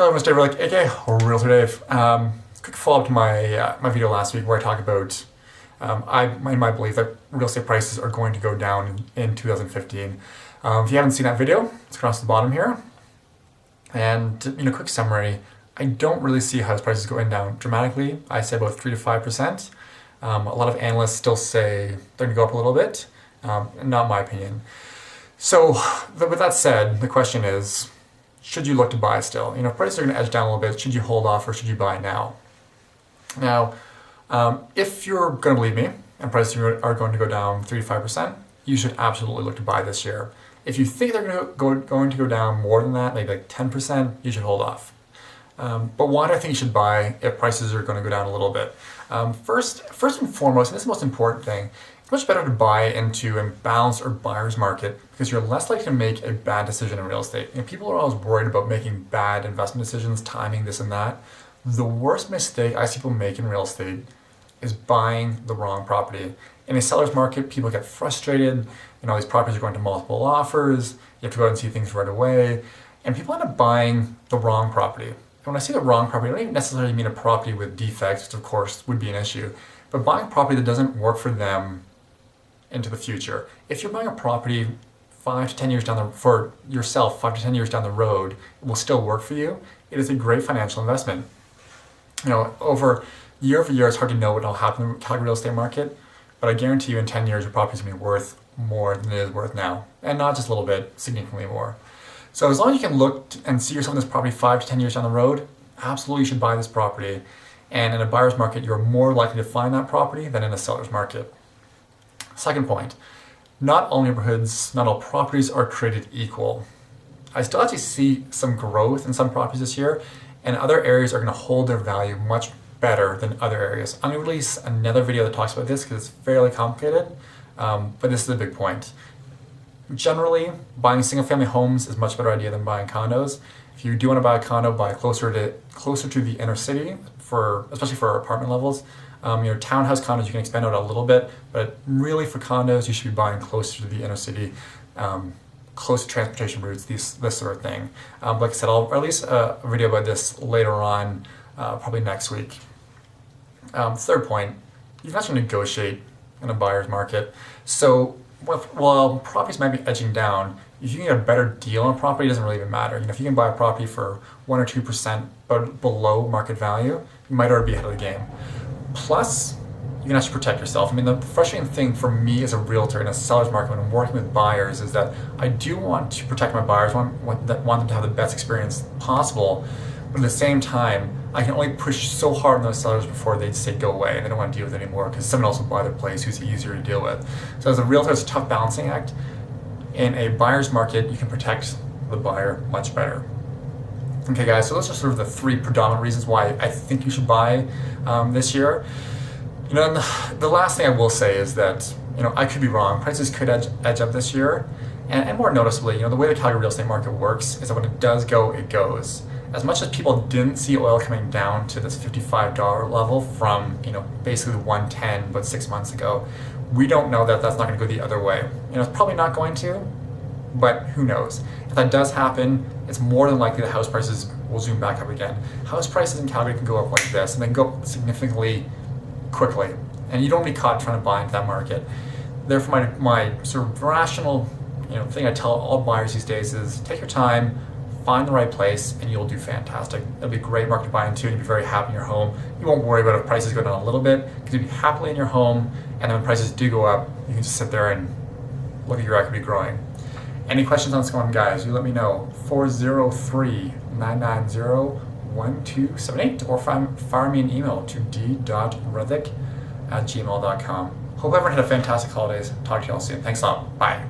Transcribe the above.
Hello, Mr. Dave, aka Realtor Dave. Quick follow-up to my video last week where I talked about my belief that real estate prices are going to go down in 2015. If you haven't seen that video, it's across the bottom here. And quick summary, I don't really see house prices going down dramatically. I say about 3 to 5%. A lot of analysts still say they're going to go up a little bit. Not my opinion. So with that said, the question is, should you look to buy still? If prices are going to edge down a little bit, should you hold off or should you buy now? Now, if you're going to believe me and prices are going to go down 3 to 5%, you should absolutely look to buy this year. If you think they're going to go down more than that, maybe like 10%, you should hold off. But why do I think you should buy if prices are going to go down a little bit? First and foremost, and this is the most important thing, it's much better to buy into a balanced or buyer's market because you're less likely to make a bad decision in real estate. People are always worried about making bad investment decisions, timing, this and that. The worst mistake I see people make in real estate is buying the wrong property. In a seller's market, people get frustrated. These properties are going to multiple offers. You have to go out and see things right away. And people end up buying the wrong property. And when I say the wrong property, I don't even necessarily mean a property with defects, which of course would be an issue, but buying a property that doesn't work for them into the future. If you're buying a property 5 to 10 years for yourself, 5 to 10 years down the road, it will still work for you. It is a great financial investment. Over year over year, it's hard to know what will happen in the Calgary real estate market, but I guarantee you in 10 years, your property is going to be worth more than it is worth now. And not just a little bit, significantly more. So as long as you can look and see yourself in this property 5 to 10 years down the road, absolutely you should buy this property. And in a buyer's market, you're more likely to find that property than in a seller's market. Second point, not all neighborhoods, not all properties are created equal. I still actually see some growth in some properties this year, and other areas are going to hold their value much better than other areas. I'm going to release another video that talks about this because it's fairly complicated, but this is a big point. Generally, buying single-family homes is a much better idea than buying condos. If you do want to buy a condo, buy closer to the inner city, especially for apartment levels. Townhouse condos you can expand out a little bit, but really for condos you should be buying closer to the inner city, close to transportation routes, this sort of thing. Like I said, I'll release a video about this later on, probably next week. Third point, you can actually negotiate in a buyer's market. So while properties might be edging down, if you can get a better deal on a property, it doesn't really even matter. If you can buy a property for 1 or 2% below market value, you might already be ahead of the game. Plus, you can actually protect yourself. The frustrating thing for me as a realtor in a seller's market when I'm working with buyers is that I do want to protect my buyers, want them to have the best experience possible, but at the same time, I can only push so hard on those sellers before they say go away and they don't want to deal with it anymore because someone else will buy their place who's easier to deal with. So as a realtor, it's a tough balancing act. In a buyer's market, you can protect the buyer much better. Okay guys, so those are sort of the 3 predominant reasons why I think you should buy this year. And the last thing I will say is that, I could be wrong. Prices could edge up this year. And more noticeably, the way the Calgary real estate market works is that when it does go, it goes. As much as people didn't see oil coming down to this $55 level from, basically 110 about 6 months ago, we don't know that that's not going to go the other way. It's probably not going to, but who knows? If that does happen, it's more than likely that house prices will zoom back up again. House prices in Calgary can go up like this and then go up significantly quickly, and you don't be caught trying to buy into that market. Therefore, my sort of rational thing I tell all buyers these days is take your time, find the right place, and you'll do fantastic. It'll be a great market to buy into, and you'll be very happy in your home. You won't worry about if prices go down a little bit, because you'll be happily in your home, and then when prices do go up, you can just sit there and look at your equity growing. Any questions on this one, guys, you let me know. 403-990-1278, or fire me an email to d.ruthick@gmail.com. Hope everyone had a fantastic holidays. Talk to you all soon. Thanks a lot. Bye.